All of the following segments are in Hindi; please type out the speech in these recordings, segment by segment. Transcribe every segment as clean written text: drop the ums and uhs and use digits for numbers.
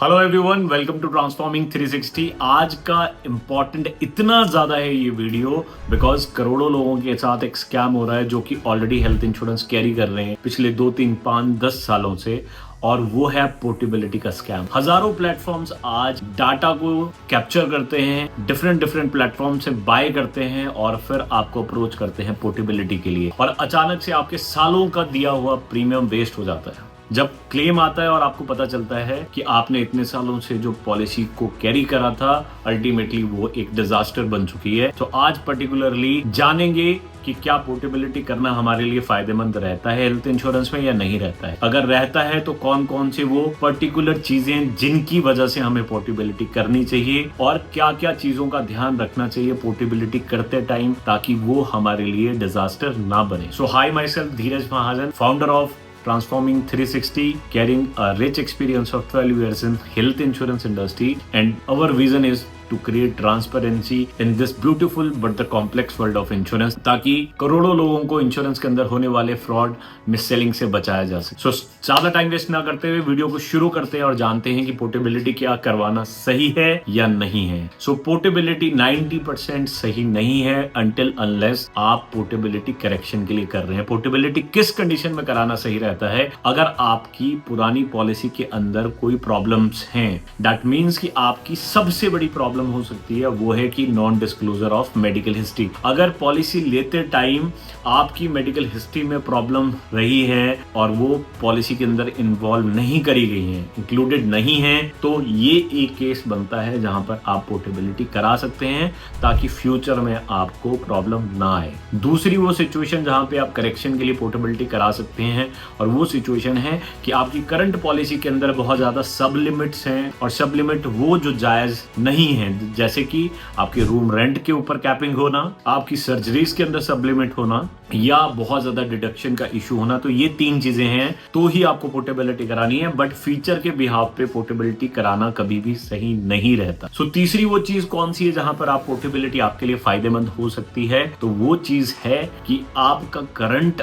Hello everyone, welcome to transforming 360। आज का इम्पोर्टेंट इतना ज्यादा है ये वीडियो बिकॉज करोड़ों लोगों के साथ एक स्कैम हो रहा है जो कि ऑलरेडी हेल्थ इंश्योरेंस कैरी कर रहे हैं पिछले 2-3-5-10 सालों से, और वो है पोर्टेबिलिटी का स्कैम। हजारों प्लेटफॉर्म्स आज डाटा को कैप्चर करते हैं, डिफरेंट प्लेटफॉर्म से बाय करते हैं और फिर आपको अप्रोच करते हैं पोर्टेबिलिटी के लिए, और अचानक से आपके सालों का दिया हुआ प्रीमियम वेस्ट हो जाता है। जब क्लेम आता है और आपको पता चलता है कि आपने इतने सालों से जो पॉलिसी को कैरी करा था, अल्टीमेटली वो एक डिजास्टर बन चुकी है। तो आज पर्टिकुलरली जानेंगे कि क्या पोर्टेबिलिटी करना हमारे लिए फायदेमंद रहता है हेल्थ इंश्योरेंस में या नहीं रहता है। अगर रहता है तो कौन कौन से वो पर्टिकुलर चीजें जिनकी वजह से हमें पोर्टेबिलिटी करनी चाहिए, और क्या क्या चीजों का ध्यान रखना चाहिए पोर्टेबिलिटी करते टाइम ताकि वो हमारे लिए डिजास्टर ना बने। So hi, my self Dheeraj Mahajan, founder of Transforming 360, carrying a rich experience of 12 years in health insurance industry, and our vision is to create transparency in this beautiful but the complex world of insurance, ताकि करोड़ों लोगों को इंश्योरेंस के अंदर होने वाले फ्रॉड, मिस सेलिंग से बचाया जा सके। सो ज्यादा टाइम वेस्ट ना करते हुए वीडियो को शुरू करते हैं और जानते हैं कि पोर्टेबिलिटी क्या करवाना सही है या नहीं है। सो पोर्टेबिलिटी 90% सही नहीं है until unless आप पोर्टेबिलिटी करेक्शन के लिए कर रहे हैं। पोर्टेबिलिटी किस कंडीशन में कराना सही रहता है? अगर आपकी पुरानी पॉलिसी के अंदर कोई प्रॉब्लम्स हैं, दैट मीन्स कि आपकी सबसे बड़ी प्रॉब्लम हो सकती है वो है कि non disclosure of medical history. अगर पॉलिसी लेते टाइम आपकी मेडिकल हिस्ट्री में प्रॉब्लम रही है और वो पॉलिसी के अंदर इन्वॉल्व नहीं करी गई है, इंक्लूडेड नहीं है, तो ये एक केस बनता है जहां पर आप पोर्टेबिलिटी करा सकते हैं ताकि फ्यूचर में आपको प्रॉब्लम ना आए। दूसरी वो सिचुएशन जहां पे आप करेक्शन के लिए पोर्टेबिलिटी करा सकते हैं, और वो सिचुएशन है कि आपकी करंट पॉलिसी के अंदर बहुत ज्यादा सब लिमिट्स हैं, और सब लिमिट वो जो जायज नहीं है, जैसे कि आपके रूम रेंट के ऊपर कैपिंग होना, आपकी सर्जरीज के अंदर सब लिमिट होना, या बहुत ज्यादा डिडक्शन का इशू होना। तो ये 3 चीजें हैं तो ही आपको पोर्टेबिलिटी करानी है, बट फीचर के बिहाफ पे पोर्टेबिलिटी कराना कभी भी सही नहीं रहता। सो तीसरी वो चीज कौन सी है जहां पर आप पोर्टेबिलिटी आपके लिए फायदेमंद हो सकती है? तो वो चीज है कि आपका करंट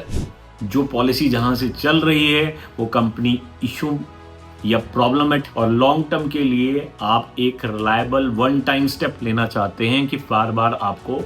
जो पॉलिसी जहां से चल रही है वो कंपनी इशू या प्रॉब्लमेटिक और लॉन्ग टर्म के लिए आप एक रिलायबल वन टाइम स्टेप लेना चाहते हैं कि बार बार आपको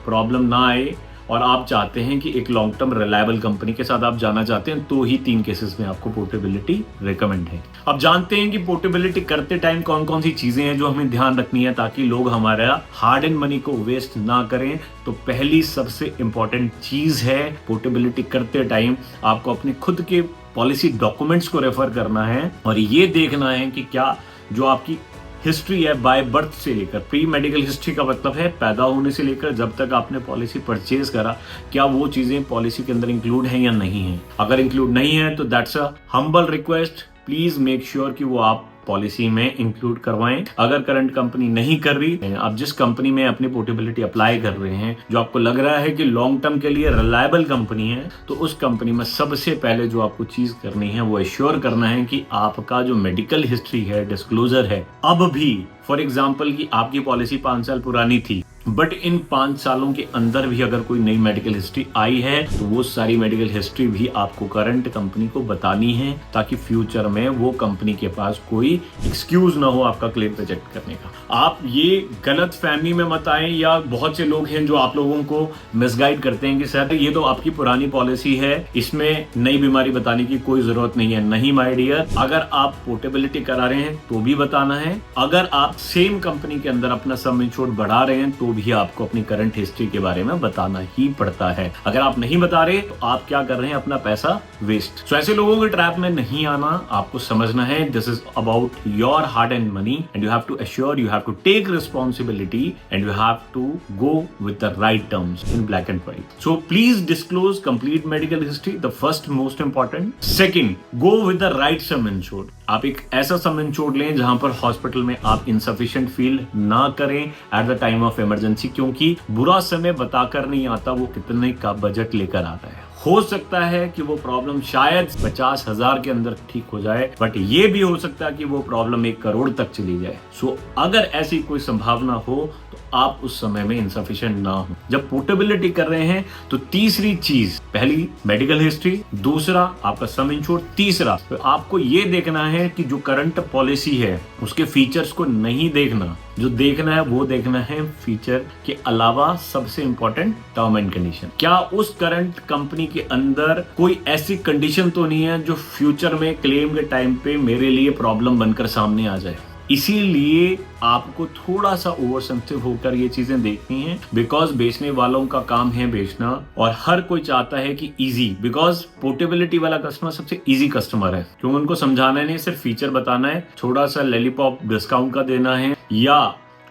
प्रॉब्लम ना आए, और आप चाहते हैं कि एक लॉन्ग टर्म रिलायबल कंपनी के साथ आप जाना चाहते हैं, तो ही 3 केसेस में आपको पोर्टेबिलिटी रिकमेंड है। अब जानते हैं कि पोर्टेबिलिटी करते टाइम कौन कौन सी चीजें हैं जो हमें ध्यान रखनी है ताकि लोग हमारा हार्ड एंड मनी को वेस्ट ना करें। तो पहली सबसे इंपॉर्टेंट चीज है, पोर्टेबिलिटी करते टाइम आपको अपने खुद के पॉलिसी डॉक्यूमेंट्स को रेफर करना है और ये देखना है कि क्या जो आपकी हिस्ट्री है बाय बर्थ से लेकर, प्री मेडिकल हिस्ट्री का मतलब है पैदा होने से लेकर जब तक आपने पॉलिसी परचेज करा, क्या वो चीजें पॉलिसी के अंदर इंक्लूड हैं या नहीं है। अगर इंक्लूड नहीं है तो that's a humble request, please make sure कि वो आप पॉलिसी में इंक्लूड करवाएं। अगर करंट कंपनी नहीं कर रही है, आप जिस कंपनी में अपनी पोर्टेबिलिटी अप्लाई कर रहे हैं, जो आपको लग रहा है कि लॉन्ग टर्म के लिए रिलायबल कंपनी है, तो उस कंपनी में सबसे पहले जो आपको चीज करनी है वो एश्योर करना है कि आपका जो मेडिकल हिस्ट्री है, डिस्क्लोजर है, अब भी फॉर एग्जाम्पल कि आपकी पॉलिसी 5 साल पुरानी थी, बट इन 5 सालों के अंदर भी अगर कोई नई मेडिकल हिस्ट्री आई है तो वो सारी मेडिकल हिस्ट्री भी आपको करंट कंपनी को बतानी है ताकि फ्यूचर में वो कंपनी के पास कोई एक्सक्यूज ना हो आपका क्लेम रिजेक्ट करने का। आप ये गलत फहमी में मत आए, या बहुत से लोग हैं जो आप लोगों को मिसगाइड करते हैं कि सर ये तो आपकी पुरानी पॉलिसी है, इसमें नई बीमारी बताने की कोई जरूरत नहीं है। नहीं माय डियर, अगर आप पोर्टेबिलिटी करा रहे हैं तो भी बताना है, अगर आप सेम कंपनी के अंदर अपना सम इंश्योर्ड बढ़ा रहे हैं तो भी आपको अपनी करंट हिस्ट्री के बारे में बताना ही पड़ता है। अगर आप नहीं बता रहे तो आप क्या कर रहे हैं, अपना पैसा वेस्ट। सो ऐसे लोगों के ट्रैप में नहीं आना, आपको समझना है this is about your hard and money and you have to assure, you have to take responsibility and you have to go with the right terms in black and white. So please disclose complete medical history, the first most important. Second, go with the right sum insured. आप एक ऐसा सम इंश्योर्ड लें जहां पर हॉस्पिटल में आप इनसफिशिएंट फील ना करें at the time of emergency, क्योंकि बुरा समय बताकर नहीं आता वो कितने का बजट लेकर आता है। हो सकता है कि वो प्रॉब्लम शायद 50,000 के अंदर ठीक हो जाए, बट ये भी हो सकता है कि वो प्रॉब्लम 1 करोड़ तक चली जाए। सो अगर ऐसी कोई संभावना हो तो आप उस समय में इनसफिशिएंट ना हो। जब पोर्टेबिलिटी कर रहे हैं तो तीसरी चीज, पहली मेडिकल हिस्ट्री, दूसरा आपका सम इंश्योर्ड, तीसरा तो आपको ये देखना है कि जो करंट पॉलिसी है उसके फीचर्स को नहीं देखना, जो देखना है वो देखना है फीचर के अलावा सबसे इंपॉर्टेंट टर्म एंड कंडीशन। क्या उस करंट कंपनी के अंदर कोई ऐसी कंडीशन तो नहीं है जो फ्यूचर में क्लेम के टाइम पे मेरे लिए प्रॉब्लम बनकर सामने आ जाए। इसीलिए आपको थोड़ा सा ओवर सेंसिटिव होकर ये चीजें देखनी है, बिकॉज बेचने वालों का काम है बेचना और हर कोई चाहता है कि इजी, बिकॉज पोर्टेबिलिटी वाला कस्टमर सबसे इजी कस्टमर है, क्योंकि उनको समझाना नहीं, सिर्फ फीचर बताना है, थोड़ा सा लॉलीपॉप डिस्काउंट का देना है, या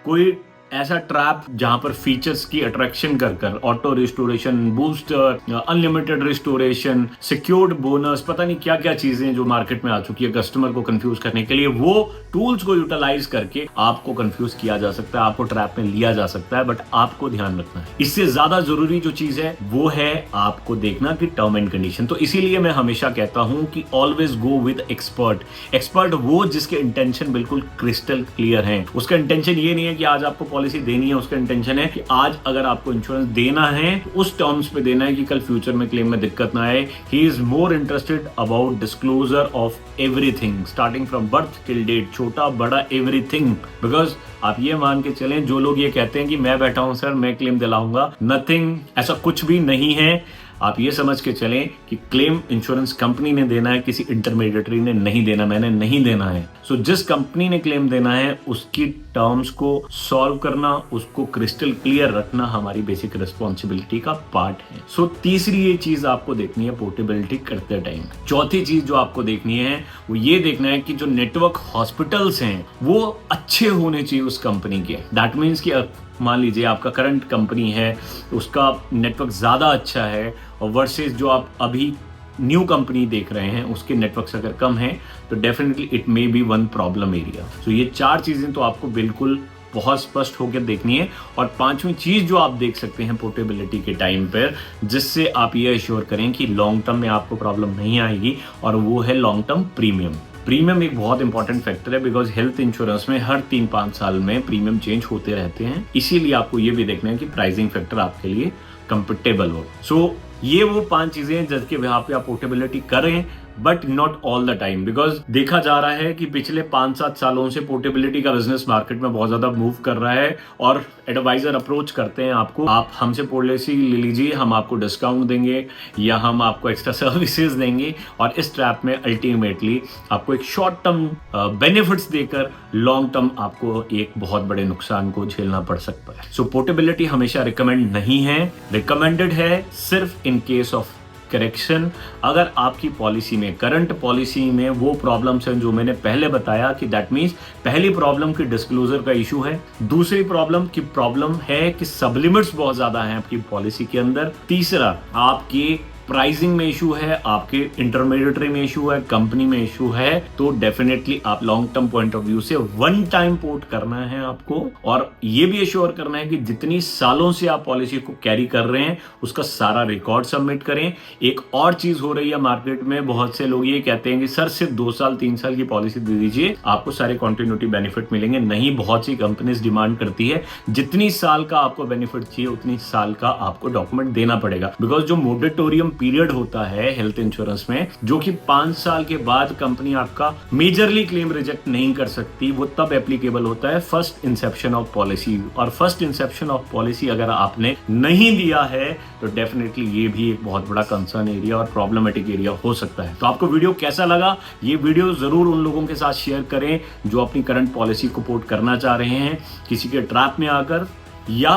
कोई ऐसा ट्रैप जहां पर फीचर्स की अट्रैक्शन कर auto restoration, booster, unlimited restoration, secured bonus, पता नहीं क्या क्या चीजें जो मार्केट में आ चुकी है कस्टमर को कंफ्यूज करने के लिए, वो टूल्स को यूटिलाइज करके आपको कंफ्यूज किया जा सकता है, आपको ट्रैप में लिया जा सकता है। बट आपको ध्यान रखना है, इससे ज्यादा जरूरी जो चीज है वो है आपको देखना कि टर्म एंड कंडीशन। तो इसीलिए मैं हमेशा कहता हूं कि always go with expert. Expert वो जिसके इंटेंशन बिल्कुल क्रिस्टल क्लियर है। उसका इंटेंशन ये नहीं है कि आज आपको पॉलिसी देनी है, उसका इंटेंशन है कि आज अगर आपको इंश्योरेंस देना है तो उस टर्म्स पे देना है कि कल फ्यूचर में क्लेम में दिक्कत ना आए। He is more interested about disclosure of everything starting from birth till date, छोटा बड़ा एवरीथिंग। बिकॉज आप ये मान के चलें, जो लोग ये कहते हैं कि मैं बैठा हूं सर मैं क्लेम दिलाऊंगा, नथिंग, ऐसा कुछ भी नहीं है। आप ये समझ के चलें कि क्लेम इंश्योरेंस कंपनी ने देना है, किसी इंटरमीडिएटरी ने नहीं देना, मैंने नहीं देना है। सो जिस कंपनी ने क्लेम देना है उसकी टर्म्स को सॉल्व करना, उसको क्रिस्टल क्लियर रखना हमारी बेसिक रिस्पॉन्सिबिलिटी का पार्ट है। सो तीसरी ये चीज आपको देखनी है पोर्टेबिलिटी करते टाइम। चौथी चीज जो आपको देखनी है वो ये देखना है कि जो नेटवर्क हॉस्पिटल्स हैं वो अच्छे होने चाहिए उस कंपनी के। दैट मीन्स कि मान लीजिए आपका करंट कंपनी है, उसका नेटवर्क ज़्यादा अच्छा है और वर्सेस जो आप अभी न्यू कंपनी देख रहे हैं उसके नेटवर्क्स अगर कम है तो definitely it may be one problem area. तो ये चार चीज़ें तो आपको बिल्कुल बहुत स्पष्ट होकर देखनी है। और पांचवी चीज़ जो आप देख सकते हैं पोर्टेबिलिटी के टाइम पर, जिससे आप ये एश्योर करें कि लॉन्ग टर्म में आपको प्रॉब्लम नहीं आएगी, और वो है लॉन्ग टर्म प्रीमियम। प्रीमियम एक बहुत इंपॉर्टेंट फैक्टर है, बिकॉज हेल्थ इंश्योरेंस में हर 3-5 साल में प्रीमियम चेंज होते रहते हैं। इसीलिए आपको ये भी देखना है कि प्राइसिंग फैक्टर आपके लिए कंफर्टेबल हो। सो ये वो 5 चीजें हैं जिसके बिहार पे आप पोर्टेबिलिटी करें, but not all the time. Because देखा जा रहा है कि पिछले 5-7 सालों से पोर्टेबिलिटी का बिजनेस मार्केट में बहुत ज्यादा मूव कर रहा है, और एडवाइजर अप्रोच करते हैं आपको, आप हमसे पॉलिसी ले लीजिए, हम आपको डिस्काउंट देंगे या हम आपको एक्स्ट्रा सर्विसेज देंगे, और इस ट्रैप में अल्टीमेटली आपको एक शॉर्ट टर्म बेनिफिट्स देकर लॉन्ग टर्म आपको एक बहुत बड़े नुकसान को झेलना पड़ सकता है। सो पोर्टेबिलिटी हमेशा रिकमेंड नहीं है, रिकमेंडेड है सिर्फ इन केस ऑफ करेक्शन। अगर आपकी पॉलिसी में, करंट पॉलिसी में वो प्रॉब्लम्स हैं जो मैंने पहले बताया, कि दैट मीन्स पहली प्रॉब्लम की डिस्क्लोजर का इशू है, दूसरी प्रॉब्लम है कि सबलिमिट्स बहुत ज्यादा हैं आपकी पॉलिसी के अंदर, तीसरा आपकी प्राइसिंग में इशू है, आपके इंटरमीडिएटरी में इशू है, कंपनी में इशू है, तो डेफिनेटली आप long term point of view से वन टाइम पोर्ट करना है आपको, और ये भी एश्योर करना है कि जितनी सालों से आप पॉलिसी को कैरी कर रहे हैं उसका सारा रिकॉर्ड सबमिट करें। एक और चीज हो रही है मार्केट में, बहुत से लोग ये कहते हैं कि सर सिर्फ 2 साल 3 साल की पॉलिसी दे दीजिए, आपको सारे कॉन्टिन्यूटी बेनिफिट मिलेंगे। नहीं, बहुत सी कंपनीज डिमांड करती है जितनी साल का आपको बेनिफिट चाहिए उतनी साल का आपको डॉक्यूमेंट देना पड़ेगा। बिकॉज जो मोरेटोरियम पीरियड होता है हेल्थ इंश्योरेंस में, जो कि 5 साल के बाद कंपनी आपका मेजरली क्लेम रिजेक्ट नहीं कर सकती, वो तब एप्लीकेबल होता है फर्स्ट इंसेप्शन ऑफ पॉलिसी। और फर्स्ट इंसेप्शन ऑफ पॉलिसी अगर आपने नहीं दिया है तो डेफिनेटली ये भी एक बहुत बड़ा कंसर्न एरिया और प्रॉब्लमेटिक एरिया हो सकता है। तो आपको वीडियो कैसा लगा? ये वीडियो जरूर उन लोगों के साथ शेयर करें जो अपनी करंट पॉलिसी को पोर्ट करना चाह रहे हैं, किसी के ट्रैप में आकर या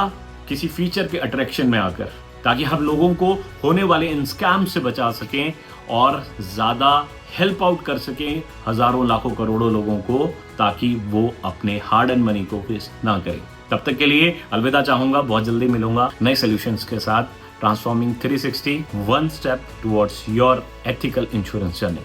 किसी फीचर के अट्रैक्शन में आकर, ताकि हम लोगों को होने वाले इन स्कैम से बचा सकें और ज़्यादा हेल्प आउट कर सकें हज़ारों लाखों करोड़ों लोगों को, ताकि वो अपने हार्ड एंड मनी को वेस्ट ना करें। तब तक के लिए अलविदा चाहूँगा, बहुत जल्दी मिलूंगा नए सॉल्यूशंस के साथ। Transforming 360, one step towards your ethical insurance journey.